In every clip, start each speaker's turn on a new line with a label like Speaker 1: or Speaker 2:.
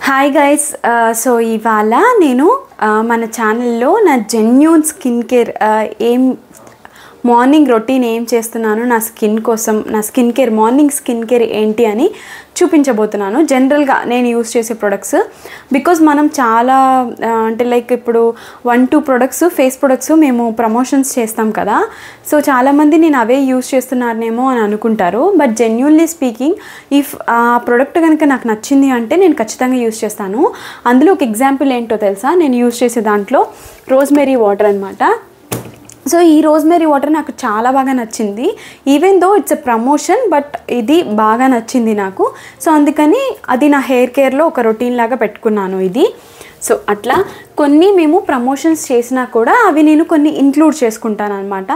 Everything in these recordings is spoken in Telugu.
Speaker 1: హాయ్ గైస్ సో ఇవాళ నేను మన ఛానల్లో నా genuine skin care morning routine ఏం చేస్తున్నాను నా స్కిన్ కోసం నా skin care morning skin care ఏంటి అని చూపించబోతున్నాను. జనరల్గా నేను యూస్ చేసే ప్రొడక్ట్స్ బికాజ్ మనం చాలా అంటే లైక్ ఇప్పుడు 1-2 ప్రొడక్ట్స్ ఫేస్ ప్రొడక్ట్స్ మేము ప్రమోషన్స్ చేస్తాం కదా. సో చాలామంది నేను అవే యూస్ చేస్తున్నానేమో అని అనుకుంటారు. బట్ జెన్యూన్లీ స్పీకింగ్ ఇఫ్ ఆ ప్రోడక్ట్ కనుక నాకు నచ్చింది అంటే నేను ఖచ్చితంగా యూస్ చేస్తాను. అందులో ఒక ఎగ్జాంపుల్ ఏంటో తెలుసా, నేను యూస్ చేసే దాంట్లో రోజ్మెరీ వాటర్ అనమాట. సో ఈ రోజ్మెరీ వాటర్ నాకు చాలా బాగా నచ్చింది. Even though it's a promotion but ఇది బాగా నచ్చింది నాకు. సో అందుకని అది నా హెయిర్ కేర్లో ఒక రొటీన్ లాగా పెట్టుకున్నాను ఇది. సో అట్లా కొన్ని మేము ప్రమోషన్స్ చేసినా కూడా అవి నేను కొన్ని ఇంక్లూడ్ చేసుకుంటాను అనమాట.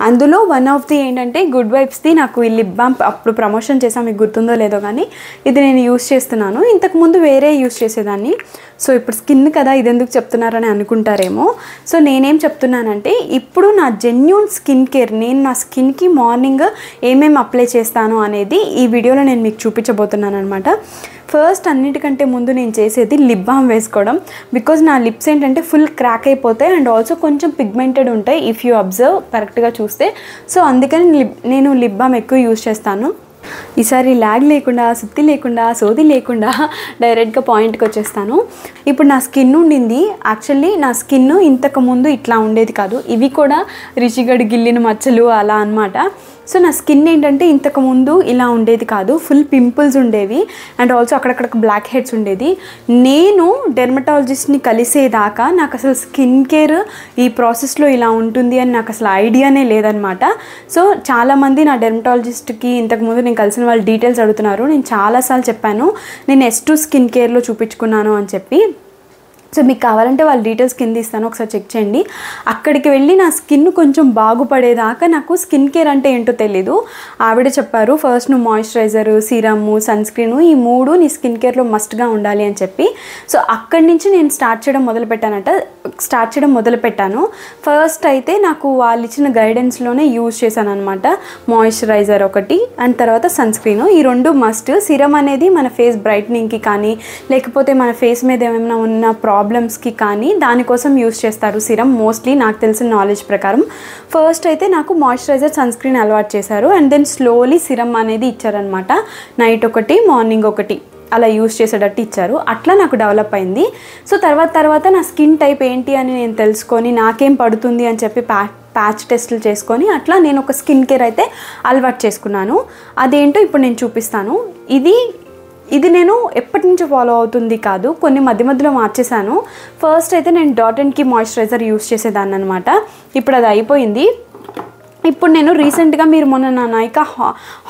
Speaker 1: అందులో వన్ ఆఫ్ ది ఏంటంటే గుడ్ వైబ్స్ది నాకు ఈ లిప్ బామ్ అప్పుడు ప్రమోషన్ చేసాం, మీకు గుర్తుందో లేదో కానీ ఇది నేను యూస్ చేస్తున్నాను. ఇంతకుముందు వేరే యూస్ చేసేదాన్ని. సో ఇప్పుడు స్కిన్ కదా ఇది ఎందుకు చెప్తున్నారని అనుకుంటారేమో. సో నేనేం చెప్తున్నానంటే ఇప్పుడు నా జెన్యూన్ స్కిన్ కేర్, నేను నా స్కిన్కి మార్నింగ్ ఏమేమి అప్లై చేస్తాను అనేది ఈ వీడియోలో నేను మీకు చూపించబోతున్నాను అనమాట. ఫస్ట్ అన్నిటికంటే ముందు నేను చేసేది లిప్ బామ్ వేసుకోవడం. బికాజ్ నా లిప్స్ ఏంటంటే ఫుల్ క్రాక్ అయిపోతాయి అండ్ ఆల్సో కొంచెం పిగ్మెంటెడ్ ఉంటాయి ఇఫ్ యూ అబ్జర్వ్ కరెక్ట్గా చూస్తే. సో అందుకని నేను లిప్ బామ్ ఎక్కువ యూజ్ చేస్తాను. ఈసారి ల్యాగ్ లేకుండా, సుత్తి లేకుండా, సోది లేకుండా డైరెక్ట్గా పాయింట్కి వచ్చేస్తాను. ఇప్పుడు నా స్కిన్ ఉండింది, యాక్చువల్లీ నా స్కిన్ ఇంతకుముందు ఇట్లా ఉండేది కాదు. ఇవి కూడా రిషిగడ్ గిల్లిన మచ్చలు అలా అనమాట. సో నా స్కిన్ ఏంటంటే ఇంతకుముందు ఇలా ఉండేది కాదు, ఫుల్ పింపుల్స్ ఉండేవి అండ్ ఆల్సో అక్కడక్కడ బ్లాక్ హెడ్స్ ఉండేది. నేను డెర్మటాలజిస్ట్ని కలిసేదాకా నాకు అసలు స్కిన్ కేర్ ఈ ప్రాసెస్లో ఇలా ఉంటుంది అని నాకు అసలు ఐడియానే లేదనమాట. సో చాలామంది నా డెర్మటాలజిస్ట్కి ఇంతకుముందు నేను కలిసిన వాళ్ళు డీటెయిల్స్ అడుగుతున్నారు. నేను చాలాసార్లు చెప్పాను నేను S2 స్కిన్ కేర్లో చూపించుకున్నాను అని చెప్పి. సో మీకు కావాలంటే వాళ్ళ డీటెయిల్స్ కింద ఇస్తాను, ఒకసారి చెక్ చేయండి. అక్కడికి వెళ్ళి నా స్కిన్ కొంచెం బాగుపడేదాకా నాకు స్కిన్ కేర్ అంటే ఏంటో తెలీదు. ఆవిడ చెప్పారు ఫస్ట్ నువ్వు మాయిశ్చరైజరు, సీరము, సన్ స్క్రీన్ ఈ 3 నీ స్కిన్ కేర్లో మస్ట్గా ఉండాలి అని చెప్పి. సో అక్కడి నుంచి నేను స్టార్ట్ చేయడం మొదలుపెట్టాను. ఫస్ట్ అయితే నాకు వాళ్ళు ఇచ్చిన గైడెన్స్లోనే యూజ్ చేశాను అనమాట. మాయిశ్చరైజర్ ఒకటి అండ్ తర్వాత సన్ స్క్రీన్, ఈ 2 మస్ట్. సిరం అనేది మన ఫేస్ బ్రైట్నింగ్కి కానీ లేకపోతే మన ఫేస్ మీద ఏమైనా ఉన్న ప్రాబ్లమ్స్కి కానీ దానికోసం యూస్ చేస్తారు సిరం మోస్ట్లీ, నాకు తెలిసిన నాలెడ్జ్ ప్రకారం. ఫస్ట్ అయితే నాకు మాయిశ్చరైజర్, సన్ స్క్రీన్ అలవాటు చేశారు అండ్ దెన్ స్లోలీ సిరం అనేది ఇచ్చారనమాట. నైట్ ఒకటి, మార్నింగ్ ఒకటి అలా యూస్ చేసేటట్టు ఇచ్చారు. అట్లా నాకు డెవలప్ అయింది. సో తర్వాత నా స్కిన్ టైప్ ఏంటి అని నేను తెలుసుకొని నాకేం పడుతుంది అని చెప్పి ప్యాచ్ టెస్టులు చేసుకొని అట్లా నేను ఒక స్కిన్ కేర్ అయితే అలవాటు చేసుకున్నాను. అదేంటో ఇప్పుడు నేను చూపిస్తాను. ఇది నేను ఎప్పటి నుంచో ఫాలో అవుతుంది కాదు, కొన్ని మధ్యలో మార్చేశాను. ఫస్ట్ అయితే నేను డాట్&కీ మాయిశ్చరైజర్ యూస్ చేసేదాన్ని అనమాట. ఇప్పుడు అది అయిపోయింది. ఇప్పుడు నేను రీసెంట్గా మీరు మొన్న నా నైకా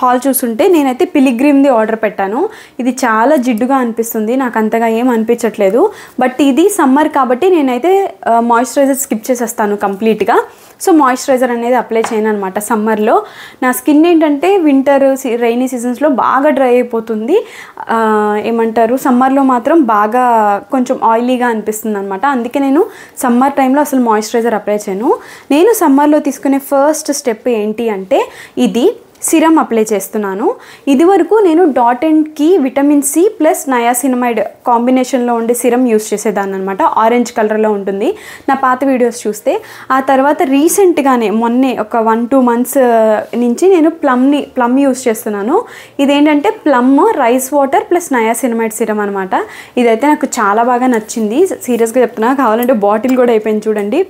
Speaker 1: హాల్ చూసుంటే నేనైతే పిలిగ్రిమ్ది ఆర్డర్ పెట్టాను. ఇది చాలా జిడ్డుగా అనిపిస్తుంది, నాకు అంతగా ఏం అనిపించట్లేదు. బట్ ఇది సమ్మర్ కాబట్టి నేనైతే మాయిశ్చరైజర్ స్కిప్ చేసేస్తాను కంప్లీట్గా. సో మాయిశ్చరైజర్ అనేది అప్లై చేయను అనమాట సమ్మర్లో. నా స్కిన్ ఏంటంటే వింటర్ రైనీ సీజన్స్లో బాగా డ్రై అయిపోతుంది, సమ్మర్లో మాత్రం బాగా కొంచెం ఆయిలీగా అనిపిస్తుంది అనమాట. అందుకే నేను సమ్మర్ టైంలో అసలు మాయిశ్చరైజర్ అప్లై చేయను. నేను సమ్మర్లో తీసుకునే ఫస్ట్ స్టెప్ ఏంటి అంటే ఇది సిరం అప్లై చేస్తున్నాను. ఇది వరకు నేను డాట్&కీ విటమిన్ C ప్లస్ నయాసినమైడ్ కాంబినేషన్లో ఉండే సిరం యూస్ చేసేదాన్ని అనమాట. ఆరెంజ్ కలర్లో ఉంటుంది నా పాత వీడియోస్ చూస్తే. ఆ తర్వాత రీసెంట్గానే మొన్నే ఒక 1-2 మంత్స్ నుంచి నేను ప్లమ్ యూస్ చేస్తున్నాను. ఇదేంటంటే plum rice water plus niacinamide serum అనమాట. ఇదైతే నాకు చాలా బాగా నచ్చింది, సీరియస్గా చెప్తున్నా. కావాలంటే బాటిల్ కూడా అయిపోయింది చూడండి.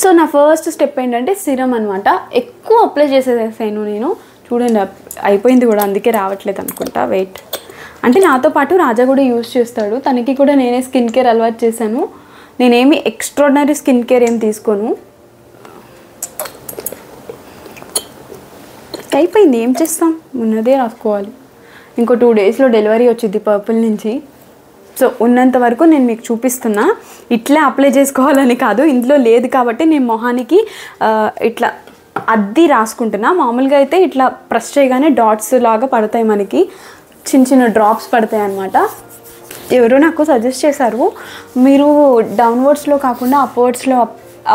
Speaker 1: సో నా ఫస్ట్ స్టెప్ ఏంటంటే సిరం అనమాట. ఎక్కువ అప్లై చేసేసాను నేను, చూడండి అయిపోయింది కూడా, అందుకే రావట్లేదు అనుకుంటా. వెయిట్ అంటే నాతో పాటు రాజా కూడా యూజ్ చేస్తాడు, తనకి కూడా నేనే స్కిన్ కేర్ అలవాటు చేశాను. నేనేమి ఎక్స్ట్రాడినరీ స్కిన్ కేర్ ఏం తీసుకోను. అయిపోయింది, ఏం చేస్తాం, ఉన్నదే రాసుకోవాలి. ఇంకో 2 డేస్లో డెలివరీ వచ్చింది పర్పుల్ నుంచి. సో ఉన్నంత వరకు నేను మీకు చూపిస్తున్నా. ఇట్లా అప్లై చేసుకోవాలని కాదు, ఇందులో లేదు కాబట్టి నేను మొహానికి ఇట్లా అద్ది రాసుకుంటున్నా. మామూలుగా అయితే ఇట్లా ప్రెస్ చేయగానే డాట్స్ లాగా పడతాయి, మనకి చిన్న డ్రాప్స్ పడతాయి అన్నమాట. ఎవరో నాకు సజెస్ట్ చేశారు మీరు డౌన్వర్డ్స్లో కాకుండా అప్వర్డ్స్లో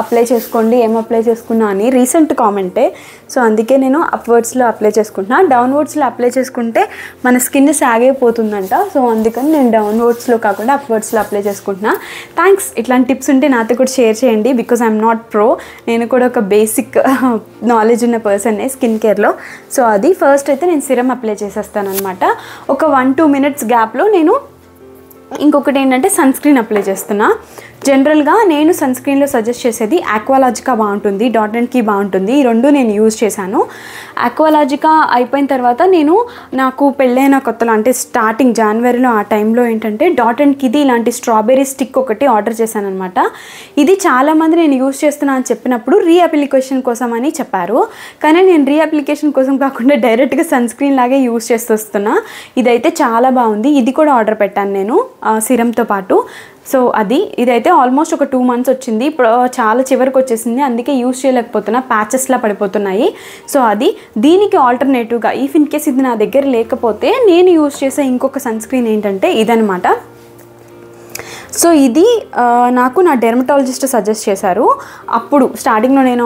Speaker 1: అప్లై చేసుకోండి, ఏం అప్లై చేసుకున్నా అని రీసెంట్ కామెంటే. సో అందుకే నేను అప్వర్డ్స్లో అప్లై చేసుకుంటున్నా. డౌన్వర్డ్స్లో అప్లై చేసుకుంటే మన స్కిన్ సాగ్ అయిపోతుందంట. సో అందుకని నేను డౌన్వర్డ్స్లో కాకుండా అప్వర్డ్స్లో అప్లై చేసుకుంటున్నా. థ్యాంక్స్. ఇట్లాంటి టిప్స్ ఉంటే నాతో కూడా షేర్ చేయండి, బికాజ్ ఐఎమ్ నాట్ ప్రో. నేను కూడా ఒక బేసిక్ నాలెడ్జ్ ఉన్న పర్సన్నే స్కిన్ కేర్లో. సో అది ఫస్ట్ అయితే నేను సిరం అప్లై చేసేస్తాను అనమాట. ఒక 1-2 minutes గ్యాప్లో నేను ఇంకొకటి ఏంటంటే సన్ స్క్రీన్ అప్లై చేస్తున్నా. జనరల్గా నేను సన్ స్క్రీన్లో సజెస్ట్ చేసేది ఆక్వాలాజికా బాగుంటుంది, డాట్ అండ్ కీ బాగుంటుంది. ఈ రెండు నేను యూజ్ చేశాను. ఆక్వాలాజికా అయిపోయిన తర్వాత నాకు పెళ్ళైన కొత్తలో అంటే స్టార్టింగ్ జనవరిలో ఆ టైంలో ఏంటంటే డాట్ అండ్ కీది ఇలాంటి స్ట్రాబెర్రీ స్టిక్ ఒకటి ఆర్డర్ చేశాను అనమాట. ఇది చాలామంది నేను యూజ్ చేస్తున్నా అని చెప్పినప్పుడు రీఅప్లికేషన్ కోసం అని చెప్పారు. కానీ నేను రీఅప్లికేషన్ కోసం కాకుండా డైరెక్ట్గా సన్ స్క్రీన్ లాగే యూజ్ చేస్తూ వస్తున్నా. ఇదైతే చాలా బాగుంది. ఇది కూడా ఆర్డర్ పెట్టాను నేను సిరంతో పాటు. సో ఇదైతే ఆల్మోస్ట్ ఒక 2 months వచ్చింది. ఇప్పుడు చాలా చివరికి వచ్చేసింది, అందుకే యూజ్ చేయలేకపోతున్నా, ప్యాచెస్లా పడిపోతున్నాయి. సో దీనికి ఆల్టర్నేటివ్గా ఇన్ కేస్ ఇది నా దగ్గర లేకపోతే నేను యూజ్ చేసే ఇంకొక సన్ స్క్రీన్ ఏంటంటే ఇదనమాట. సో ఇది నాకు నా డెర్మటాలజిస్ట్ సజెస్ట్ చేశారు. అప్పుడు స్టార్టింగ్లో నేను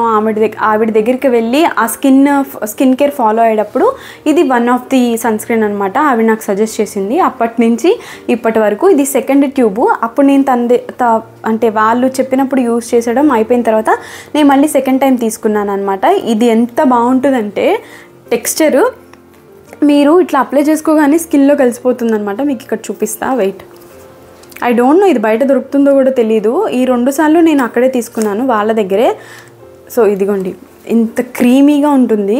Speaker 1: ఆవిడ దగ్గరికి వెళ్ళి ఆ స్కిన్ కేర్ ఫాలో అయ్యేటప్పుడు ఇది one of the sunscreen అనమాట. ఆవిడ నాకు సజెస్ట్ చేసింది. అప్పటి నుంచి ఇప్పటి వరకు ఇది సెకండ్ ట్యూబ్. అప్పుడు నేను అంటే వాళ్ళు చెప్పినప్పుడు యూజ్ చేసడం అయిపోయిన తర్వాత నేను మళ్ళీ సెకండ్ టైం తీసుకున్నాను అనమాట. ఇది ఎంత బాగుంటుందంటే టెక్స్చరు మీరు ఇట్లా అప్లై చేసుకోగానే స్కిన్లో కలిసిపోతుంది అనమాట. మీకు ఇక్కడ చూపిస్తా, వెయిట్. ఐ డోంట్ నో ఇది బయట దొరుకుతుందో కూడా తెలీదు. ఈ 2 సార్లు నేను అక్కడే తీసుకున్నాను వాళ్ళ దగ్గరే. సో ఇదిగోండి, ఇంత క్రీమీగా ఉంటుంది.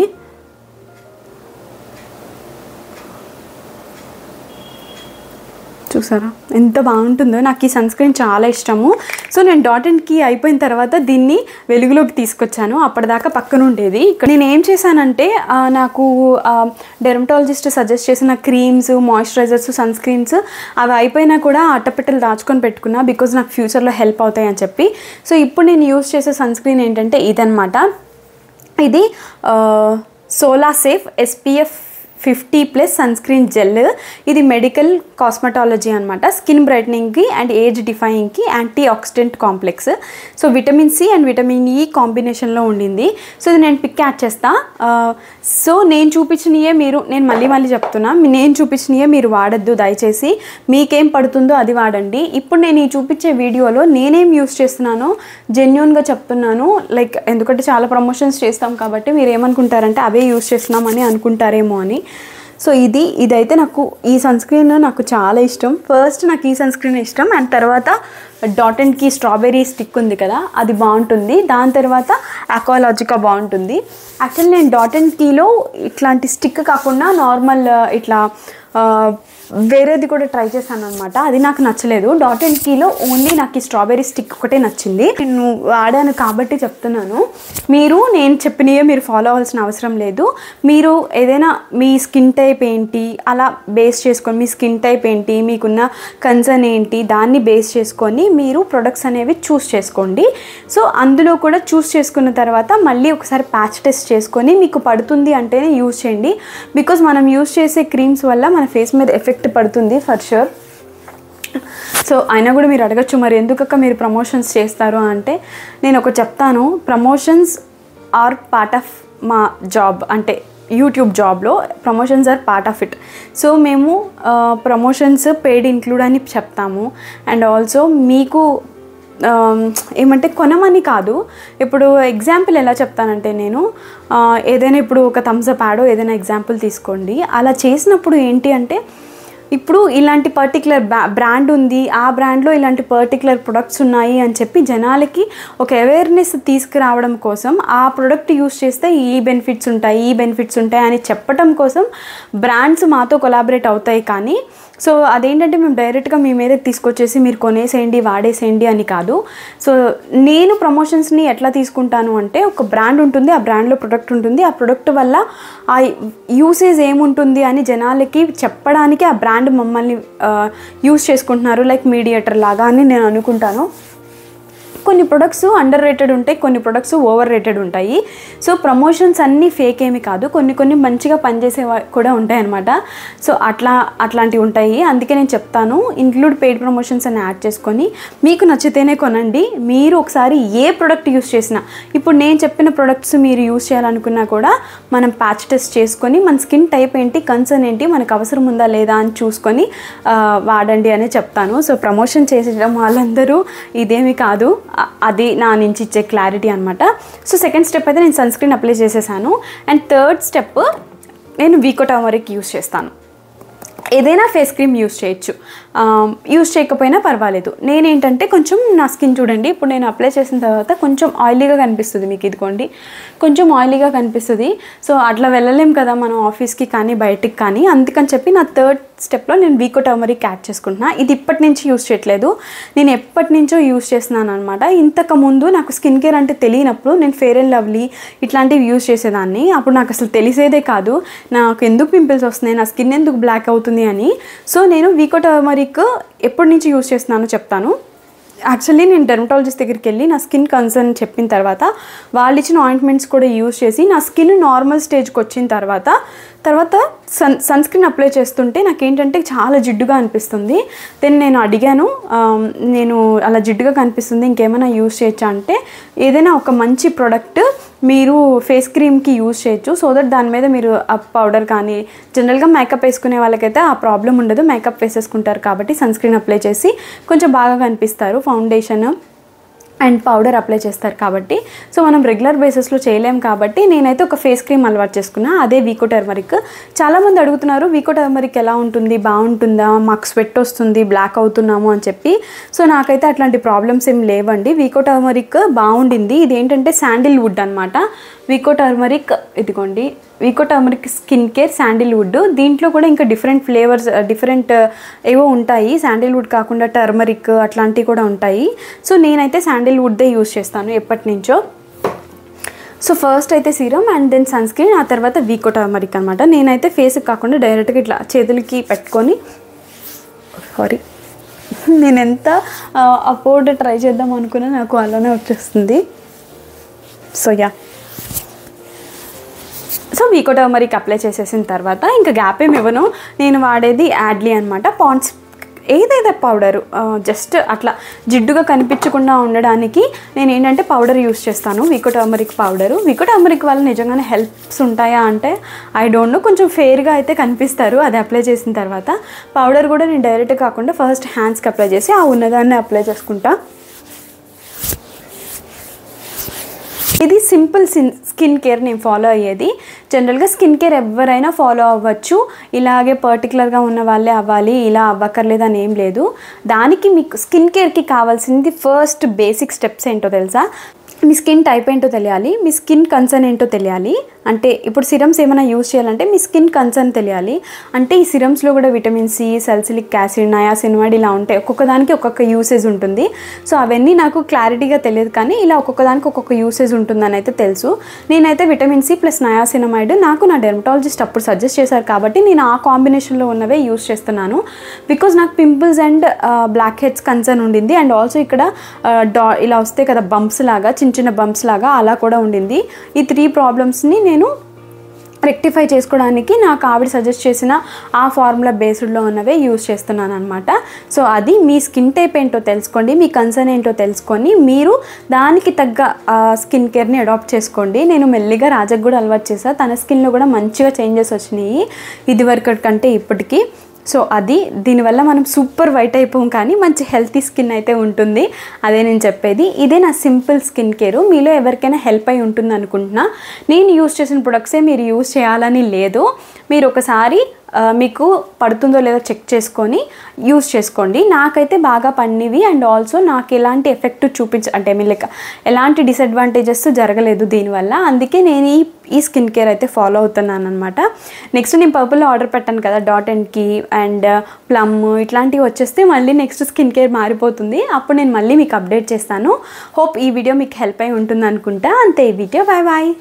Speaker 1: చూసారా ఎంత బాగుంటుందో. నాకు ఈ సన్ స్క్రీన్ చాలా ఇష్టము. సో నేను డాట్ అండ్ కీ అయిపోయిన తర్వాత దీన్ని వెలుగులోకి తీసుకొచ్చాను. అప్పటిదాకా పక్కన ఉండేది. ఇక్కడ నేను ఏం చేశానంటే నాకు డెర్మటాలజిస్ట్ సజెస్ట్ చేసిన క్రీమ్స్, మాయిశ్చరైజర్స్, సన్ స్క్రీన్స్ అవి అయిపోయినా కూడా అట్టపెట్టెలు దాచుకొని పెట్టుకున్నా, బికాజ్ నాకు ఫ్యూచర్లో హెల్ప్ అవుతాయి అని చెప్పి. సో ఇప్పుడు నేను యూజ్ చేసే సన్ స్క్రీన్ ఏంటంటే ఇదనమాట. ఇది Solasafe SPF 50+ sunscreen gel. ఇది మెడికల్ కాస్మెటాలజీ అనమాట. స్కిన్ బ్రైట్నింగ్కి అండ్ ఏజ్ డిఫైయింగ్కి antioxidant complex. So vitamin C and vitamin E కాంబినేషన్లో ఉండింది. సో ఇది నేను పిక్ యాడ్ చేస్తా. సో నేను చూపించినయే నేను మళ్ళీ చెప్తున్నా, నేను చూపించినయే మీరు వాడద్దు దయచేసి. మీకేం పడుతుందో అది వాడండి. ఇప్పుడు నేను ఈ చూపించే వీడియోలో నేనేం యూస్ చేస్తున్నానో జెన్యూన్గా చెప్తున్నాను. లైక్ ఎందుకంటే చాలా ప్రమోషన్స్ చేస్తాం కాబట్టి మీరు ఏమనుకుంటారంటే అవే యూస్ చేస్తున్నామని అనుకుంటారేమో అని. సో ఇదైతే నాకు ఈ సన్ స్క్రీన్ నాకు చాలా ఇష్టం. ఫస్ట్ నాకు ఈ సన్ స్క్రీన్ ఇష్టం, అండ్ తర్వాత dot and key strawberry stick ఉంది కదా, అది బాగుంటుంది. దాని తర్వాత ఆక్వాలాజికా బాగుంటుంది. యాక్చువల్లీ నేను డాట్ అండ్ కీలో ఇట్లాంటి స్టిక్ కాకుండా నార్మల్ ఇట్లా వేరేది కూడా ట్రై చేశాను అనమాట. అది నాకు నచ్చలేదు. డాట్ అండ్ కీలో ఓన్లీ నాకు ఈ స్ట్రాబెర్రీ స్టిక్ ఒకటే నచ్చింది. నేను వాడాను కాబట్టి చెప్తున్నాను. నేను చెప్పినవే మీరు ఫాలో అవ్వాల్సిన అవసరం లేదు. మీరు ఏదైనా మీ స్కిన్ టైప్ ఏంటి అలా బేస్ చేసుకొని, మీ స్కిన్ టైప్ ఏంటి, మీకున్న కన్సర్న్ ఏంటి, దాన్ని బేస్ చేసుకొని మీరు ప్రొడక్ట్స్ అనేవి చూస్ చేసుకోండి. సో అందులో కూడా చూస్ చేసుకున్న తర్వాత మళ్ళీ ఒకసారి ప్యాచ్ టెస్ట్ చేసుకొని మీకు పడుతుంది అంటేనే యూజ్ చేయండి. బికాజ్ మనం యూజ్ చేసే క్రీమ్స్ వల్ల మన ఫేస్ మీద ఎఫెక్ట్ పడుతుంది ఫర్ షూర్. సో అయినా కూడా మీరు అడగచ్చు, మరి ఎందుకక్క మీరు ప్రమోషన్స్ చేస్తారు అంటే నేను ఒకటి చెప్తాను. ప్రమోషన్స్ ఆర్ పార్ట్ ఆఫ్ మా జాబ్. అంటే యూట్యూబ్ జాబ్లో promotions are part of it. So మేము ప్రమోషన్స్ పెయిడ్ ఇంక్లూడ్ అని చెప్తాము. అండ్ ఆల్సో మీకు ఏమంటే కొనమని కాదు. ఇప్పుడు ఎగ్జాంపుల్ ఎలా చెప్తానంటే నేను ఏదైనా ఇప్పుడు ఒక థమ్స్ అప్ యాడో ఏదైనా ఎగ్జాంపుల్ తీసుకోండి. అలా చేసినప్పుడు ఏంటి అంటే ఇప్పుడు ఇలాంటి పర్టికులర్ బ్రాండ్ ఉంది, ఆ బ్రాండ్లో ఇలాంటి పర్టికులర్ ప్రొడక్ట్స్ ఉన్నాయి అని చెప్పి జనాలకి ఒక అవేర్నెస్ తీసుకురావడం కోసం ఆ ప్రోడక్ట్ యూస్ చేస్తే ఈ బెనిఫిట్స్ ఉంటాయి అని చెప్పడం కోసం బ్రాండ్స్ మాతో కొలాబరేట్ అవుతాయి. కానీ సో అదేంటంటే మేము డైరెక్ట్గా మీ మీదకి తీసుకొచ్చేసి మీరు కొనేసేయండి, వాడేసేయండి అని కాదు. సో నేను ప్రమోషన్స్ని ఎట్లా తీసుకుంటాను అంటే ఒక బ్రాండ్ ఉంటుంది, ఆ బ్రాండ్లో ప్రొడక్ట్ ఉంటుంది, ఆ ప్రొడక్ట్ వల్ల ఆ యూసేజ్ ఏముంటుంది అని జనాలకి చెప్పడానికి ఆ బ్రాండ్ మమ్మల్ని యూస్ చేసుకుంటున్నారు లైక్ మీడియేటర్ లాగా అని నేను అనుకుంటాను. కొన్ని ప్రొడక్ట్స్ అండర్ రేటెడ్ ఉంటాయి, కొన్ని ప్రొడక్ట్స్ ఓవర్ రేటెడ్ ఉంటాయి. సో ప్రమోషన్స్ అన్నీ ఫేక్ ఏమి కాదు, కొన్ని మంచిగా పనిచేసే కూడా ఉంటాయి అనమాట. సో అట్లాంటివి ఉంటాయి. అందుకే నేను చెప్తాను, ఇంక్లూడ్ పెయిడ్ ప్రమోషన్స్ అని యాడ్ చేసుకొని మీకు నచ్చితేనే కొనండి. మీరు ఒకసారి ఏ ప్రోడక్ట్ యూస్ చేసినా, ఇప్పుడు నేను చెప్పిన ప్రొడక్ట్స్ మీరు యూస్ చేయాలనుకున్నా కూడా మనం ప్యాచ్ టెస్ట్ చేసుకొని మన స్కిన్ టైప్ ఏంటి, కన్సర్న్ ఏంటి, మనకు అవసరం ఉందా లేదా అని చూసుకొని వాడండి అనే చెప్తాను. సో ప్రమోషన్ చేసేయడం వాళ్ళందరూ ఇదేమి కాదు, అది నా నుంచి ఇచ్చే క్లారిటీ అనమాట. సో సెకండ్ స్టెప్ అయితే నేను సన్ స్క్రీన్ అప్లై చేసేసాను. అండ్ థర్డ్ స్టెప్ నేను వీకో టర్మరిక్ యూస్ చేస్తాను. ఏదైనా ఫేస్ క్రీమ్ యూస్ చేయొచ్చు, యూస్ చేయకపోయినా పర్వాలేదు. నేనేంటంటే కొంచెం నా స్కిన్ చూడండి, ఇప్పుడు నేను అప్లై చేసిన తర్వాత కొంచెం ఆయిలీగా కనిపిస్తుంది, మీకు ఇదిగోండి కొంచెం ఆయిలీగా కనిపిస్తుంది. సో అట్లా వెళ్ళలేం కదా మనం ఆఫీస్కి కానీ బయటికి కానీ, అందుకని చెప్పి నా థర్డ్ స్టెప్లో నేను వీకో టర్మరిక్ యాడ్ చేసుకుంటున్నా. ఇది ఇప్పటి నుంచి యూస్ చేయట్లేదు, నేను ఎప్పటి నుంచో యూస్ చేస్తున్నాను అనమాట. ఇంతకుముందు నాకు స్కిన్ కేర్ అంటే తెలియనప్పుడు నేను ఫెయిర్ అండ్ లవ్లీ ఇట్లాంటివి యూస్ చేసేదాన్ని. అప్పుడు నాకు అసలు తెలిసేదే కాదు నాకు ఎందుకు పింపుల్స్ వస్తున్నాయి, నా స్కిన్ ఎందుకు బ్లాక్ అవుతుంది అని. సో నేను వీకో టర్మరిక్ ఎప్పటి నుంచి యూస్ చేస్తున్నానో చెప్తాను. యాక్చువల్లీ నేను డెర్మటాలజిస్ట్ దగ్గరికి వెళ్ళి నా స్కిన్ కన్సర్న్ చెప్పిన తర్వాత వాళ్ళు ఇచ్చిన ఆయింట్మెంట్స్ కూడా యూస్ చేసి నా స్కిన్ నార్మల్ స్టేజ్కి వచ్చిన తర్వాత సన్ స్క్రీన్ అప్లై చేస్తుంటే నాకేంటంటే చాలా జిడ్డుగా అనిపిస్తుంది. దెన్ నేను అడిగాను, నేను అలా జిడ్డుగా కనిపిస్తుంది ఇంకేమైనా యూస్ చేయొచ్చా అంటే, ఏదైనా ఒక మంచి ప్రోడక్ట్ మీరు ఫేస్ క్రీమ్కి యూస్ చేయొచ్చు, సో దట్ దాని మీద మీరు పౌడర్ కానీ, జనరల్గా మేకప్ వేసుకునే వాళ్ళకైతే ఆ ప్రాబ్లం ఉండదు, మేకప్ వేసేసుకుంటారు కాబట్టి సన్ స్క్రీన్ అప్లై చేసి కొంచెం బాగా కనిపిస్తారు, ఫౌండేషన్ అండ్ పౌడర్ అప్లై చేస్తారు కాబట్టి. సో మనం రెగ్యులర్ బేసిస్లో చేయలేం కాబట్టి నేనైతే ఒక ఫేస్ క్రీమ్ అలవాటు చేసుకున్నా, అదే వీకో టర్మరిక్. చాలామంది అడుగుతున్నారు వీకో టర్మరిక్ ఎలా ఉంటుంది, బాగుంటుందా, మాకు స్వెట్ వస్తుంది, బ్లాక్ అవుతున్నాము అని చెప్పి. సో నాకైతే అట్లాంటి ప్రాబ్లమ్స్ ఏం లేవండి, వీకో టర్మరిక్ బాగుండింది. ఇదేంటంటే శాండిల్వుడ్ అనమాట వీకో టర్మరిక్, ఇదిగోండి Vicco turmeric skin care Sandalwood. దీంట్లో కూడా ఇంకా డిఫరెంట్ ఫ్లేవర్స్, డిఫరెంట్ ఏవో ఉంటాయి, శాండిల్వుడ్ కాకుండా టర్మరిక్ అట్లాంటివి కూడా ఉంటాయి. సో నేనైతే శాండిల్వుడ్దే యూస్ చేస్తాను ఎప్పటి నుంచో. సో ఫస్ట్ అయితే serum and then sunscreen, ఆ తర్వాత వీకో టర్మరిక్ అనమాట. నేనైతే ఫేస్కి కాకుండా డైరెక్ట్గా ఇట్లా చేతులకి పెట్టుకొని, నేను ఎంత ఆ పౌడర్ ట్రై చేద్దాం అనుకున్నా నాకు అలానే వచ్చేస్తుంది. So so Vicco turmeric apply చేసేసిన తర్వాత ఇంకా గ్యాప్ ఏమి ఇవ్వను, నేను వాడేది యాడ్లీ అనమాట. పాండ్స్ ఏదైతే పౌడరు జస్ట్ అట్లా జిడ్డుగా కనిపించకుండా ఉండడానికి నేను ఏంటంటే పౌడర్ యూస్ చేస్తాను, Vicco turmeric powder. Vicco turmeric వల్ల నిజంగానే హెల్ప్స్ ఉంటాయా అంటే ఐ డోంట్ నో, కొంచెం ఫేర్గా అయితే కనిపిస్తారు అది అప్లై చేసిన తర్వాత. పౌడర్ కూడా నేను డైరెక్ట్ కాకుండా ఫస్ట్ హ్యాండ్స్కి అప్లై చేసి ఆ ఉన్నదాన్ని అప్లై చేసుకుంటా. ఇది సింపుల్ స్కిన్ కేర్ నేను ఫాలో అయ్యేది. జనరల్గా స్కిన్ కేర్ ఎవరైనా ఫాలో అవ్వచ్చు, ఇలాగే పర్టికులర్గా ఉన్న వాళ్ళే అవ్వాలి, ఇలా అవ్వక్కర్లేదు అని ఏం లేదు. దానికి మీకు స్కిన్ కేర్కి కావాల్సింది ఫస్ట్ బేసిక్ స్టెప్స్ ఏంటో తెలుసా? మీ స్కిన్ టైప్ ఏంటో తెలియాలి, మీ స్కిన్ కన్సర్న్ ఏంటో తెలియాలి. అంటే ఇప్పుడు సిరమ్స్ ఏమైనా యూస్ చేయాలంటే మీ స్కిన్ కన్సర్న్ తెలియాలి. అంటే ఈ సిరమ్స్లో కూడా విటమిన్ సి, సల్సిలిక్ యాసిడ్, నయాసినమైడ్ ఇలా ఉంటాయి, ఒక్కొక్క దానికి ఒక్కొక్క యూసేజ్ ఉంటుంది. సో అవన్నీ నాకు క్లారిటీగా తెలియదు, కానీ ఇలా ఒక్కొక్క దానికి ఒక్కొక్క యూసేజ్ ఉంటుందని అయితే తెలుసు. నేనైతే విటమిన్ సి ప్లస్ నయాసినమైడ్ నాకు నా డెర్మటాలజిస్ట్ అప్పుడు సజెస్ట్ చేశారు కాబట్టి నేను ఆ కాంబినేషన్లో ఉన్నవే యూస్ చేస్తున్నాను. బికాజ్ నాకు pimples and blackheads concern ఉండింది, అండ్ ఆల్సో ఇక్కడ ఇలా వస్తాయి కదా బంప్స్ లాగా, చిన్న బంప్స్ లాగా అలా కూడా ఉండింది. ఈ 3 ప్రాబ్లమ్స్ని నేను రెక్టిఫై చేసుకోవడానికి నాకు ఆవిడ సజెస్ట్ చేసిన ఆ ఫార్ములా బేస్డ్లో ఉన్నవే యూజ్ చేస్తున్నాను అనమాట. సో అది మీ స్కిన్ టైప్ ఏంటో తెలుసుకోండి, మీ కన్సర్న్ ఏంటో తెలుసుకొని మీరు దానికి తగ్గ స్కిన్ కేర్ని అడాప్ట్ చేసుకోండి. నేను మెల్లిగా రాజకు కూడా అలవాటు చేశాను, తన స్కిన్లో కూడా మంచిగా చేంజెస్ వచ్చినాయి ఇదివరకు కంటే ఇప్పటికీ. సో అది దీనివల్ల మనం సూపర్ వైట్ అయిపోం, కానీ మంచి హెల్తీ స్కిన్ అయితే ఉంటుంది, అదే నేను చెప్పేది. ఇదే నా సింపుల్ స్కిన్ కేరు, మీలో ఎవరికైనా హెల్ప్ అయి ఉంటుంది అనుకుంటున్నా. నేను యూస్ చేసిన ప్రొడక్ట్సే మీరు యూస్ చేయాలని లేదు, మీరు ఒకసారి మీకు పడుతుందో లేదో చెక్ చేసుకొని యూస్ చేసుకోండి. నాకైతే బాగా పడినవి, అండ్ ఆల్సో నాకు ఎలాంటి ఎఫెక్ట్ అంటే లైక్ ఎలాంటి డిసడ్వాంటేజెస్ జరగలేదు దీనివల్ల. అందుకే నేను ఈ స్కిన్ కేర్ అయితే ఫాలో అవుతున్నాను అనమాట. నెక్స్ట్ నేను పర్పుల్లో ఆర్డర్ పెట్టాను కదా, dot and key and plum ఇట్లాంటివి వచ్చేస్తే మళ్ళీ నెక్స్ట్ స్కిన్ కేర్ మారిపోతుంది, అప్పుడు నేను మళ్ళీ మీకు అప్డేట్ చేస్తాను. హోప్ ఈ వీడియో మీకు హెల్ప్ అయి ఉంటుంది అనుకుంటా. అంతే ఈ వీడియో, బాయ్ బాయ్.